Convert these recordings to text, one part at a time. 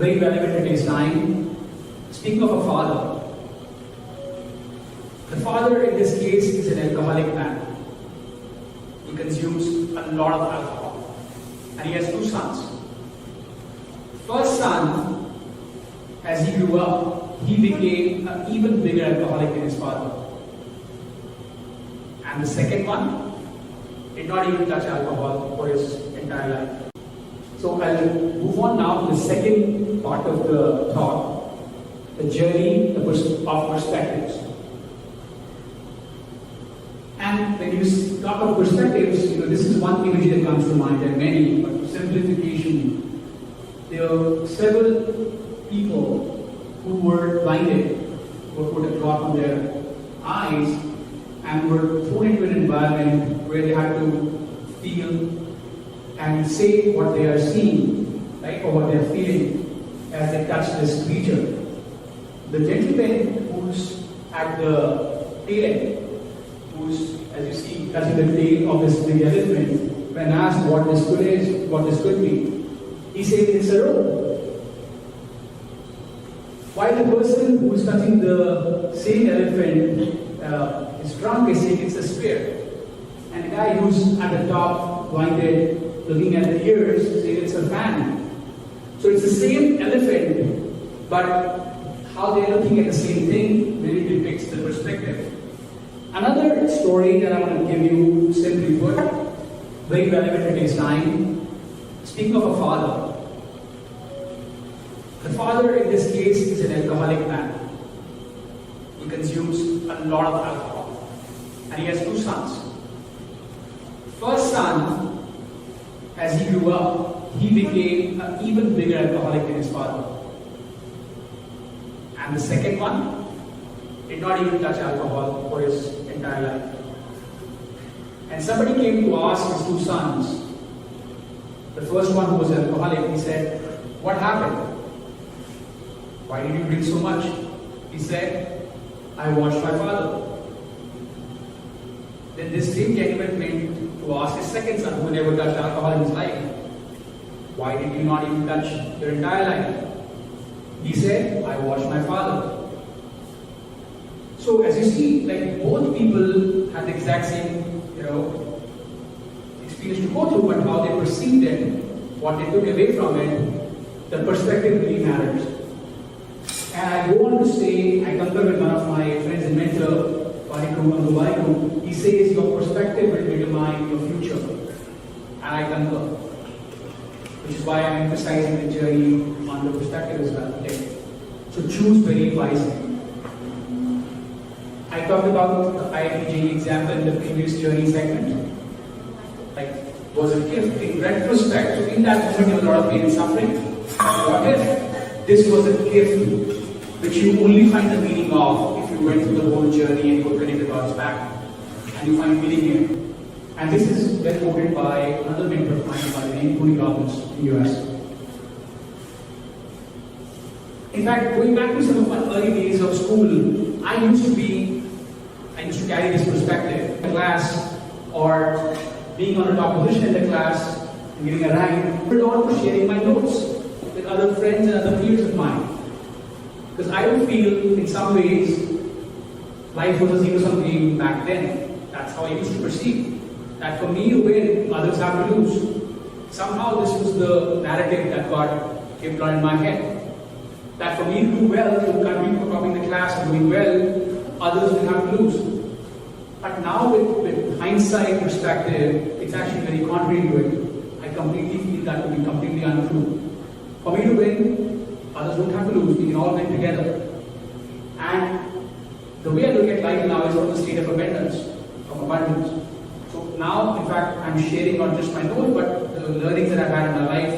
very relevant in today's time. Speaking of a father, the father in this case is an alcoholic man. He consumes a lot of alcohol and he has two sons. First son, as he grew up, he became an even bigger alcoholic than his father. And the second one did not even touch alcohol for his entire life. So I'll move on now to the second part of the talk, the journey of perspectives. And when you talk of perspectives, this is one image that comes to mind. There are many, but for simplification, there are several people who were blinded, who put a cloth on their eyes, and were thrown into an environment where they had to feel and say what they are seeing, right, or what they are feeling as they touch this creature. The gentleman who's at the tail end, who's, as you see, touching the tail of this big elephant, when asked what this could be, he said it's a rope. While the person who is touching the same elephant is drunk, is saying it's a spear. And the guy who's at the top, blinded, looking at the ears, saying it's a fan. So it's the same elephant, but how they're looking at the same thing really depicts the perspective. Another story that I want to give you, simply put, very relevant in today's time. Speaking of a father, the father in this case is an alcoholic man. He consumes a lot of alcohol and he has two sons. First son, as he grew up, he became an even bigger alcoholic than his father. And the second one did not even touch alcohol for his entire life. And somebody came to ask his two sons. The first one who was an alcoholic, he said, "What happened? Why did you drink so much?" He said, "I watched my father." Then this same gentleman went to ask his second son, who never touched alcohol in his life, "Why did you not even touch your entire life?" He said, "I watched my father." So as you see, like both people had the exact same, experience to go through, but how they perceived it, what they took away from it, the perspective really matters. And I go on to say, I concur with one of my friends and mentor, warikoo. He says your perspective will determine your future. And I concur. Which is why I'm emphasizing the journey on the perspective as well today. So choose very wisely. I talked about the IIT example in the previous journey segment. Like, was a gift in retrospect. So in that moment, there was a lot of pain and suffering. What if this was a gift which you only find the meaning of if you went through the whole journey and could connect the dots back, and you find meaning in it. And this is well quoted by another mentor of mine by the name Tony Robbins in the US. In fact, going back to some of my early days of school, I used to carry this perspective in class, or being on a top position in the class and getting a rank, but also sharing my notes with other friends and other peers of mine. Because I would feel, in some ways, life was a zero-sum game back then. That's how I used to perceive. That for me to win, others have to lose. Somehow this was the narrative that got kept on in my head. That for me to do well, to continue to top in the class and doing well, others will have to lose. But now with hindsight perspective, it's actually very contrary to it. I completely feel that to be completely untrue. For me to win, others don't have to lose. We can all win together. And the way I look at life now is from a state of abundance. So now, in fact, I'm sharing not just my notes, but the learnings that I've had in my life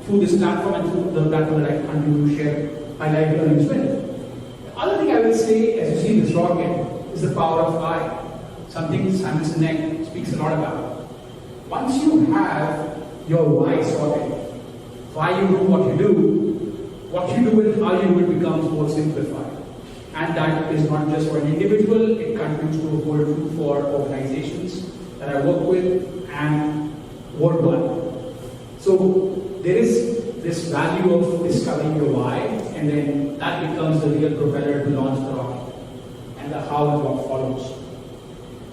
through this platform and through the platform that I continue to share my life learnings with. The other thing I will say, as you see this rocket, is the power of I. Something Simon Sinek speaks a lot about. Once you have your why sorted, why you do what you do and how you do it becomes more simplified. And that is not just for an individual, it continues to hold true for organizations that I work with and worldwide. So there is this value of discovering your why, and then that becomes the real propeller to launch the rocket, and the how and what follows.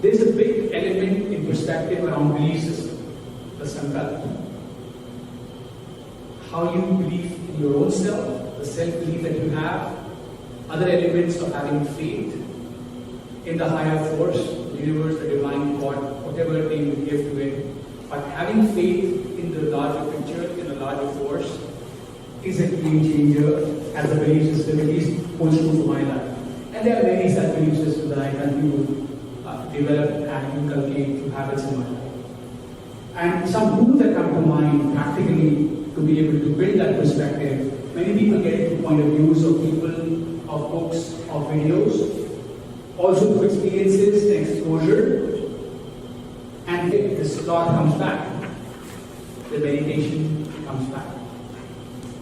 There's a big element in perspective around belief system, the sankalp. How you believe in your own self, the self-belief that you have, other elements of having faith in the higher force, the universe, the divine God, whatever name you give to it. But having faith in the larger picture, in the larger force, is a game changer as a belief system. At least holds true for my life. And there are many such belief systems that I continue to develop and inculcate through habits in my life. And some rules that come to mind practically to be able to build that perspective. Many people get into point of views of people, of books, of videos, also through experiences and exposure, and this thought comes back, the meditation comes back.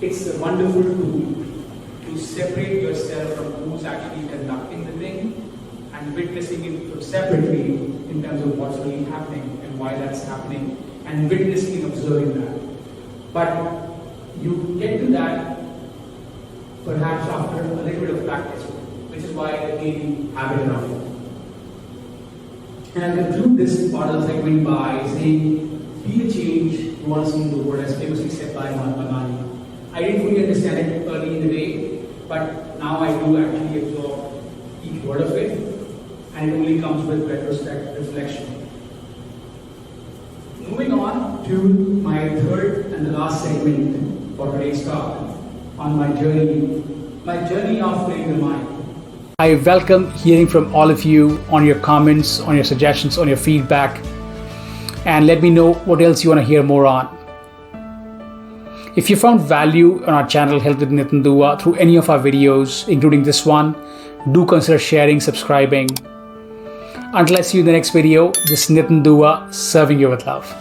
It's a wonderful tool to separate yourself from who's actually conducting the thing and witnessing it separately in terms of what's really happening and why that's happening, and witnessing and observing that. But you get to that perhaps after a little bit of practice, which is why the daily habit around it. And I'll conclude this part of the segment by saying, be the change you want to see in the world, as famously said by Mahatma Gandhi. I didn't fully understand it early in the day, but now I do actually absorb each word of it, and it only comes with retrospect, reflection. Moving on to my third and the last segment for today's talk, on my journey of playing the mind. I welcome hearing from all of you on your comments, on your suggestions, on your feedback, and let me know what else you want to hear more on. If you found value on our channel Health with Nitin Dua through any of our videos, including this one, do consider sharing, subscribing. Until I see you in the next video, this is Nitin Dua, serving you with love.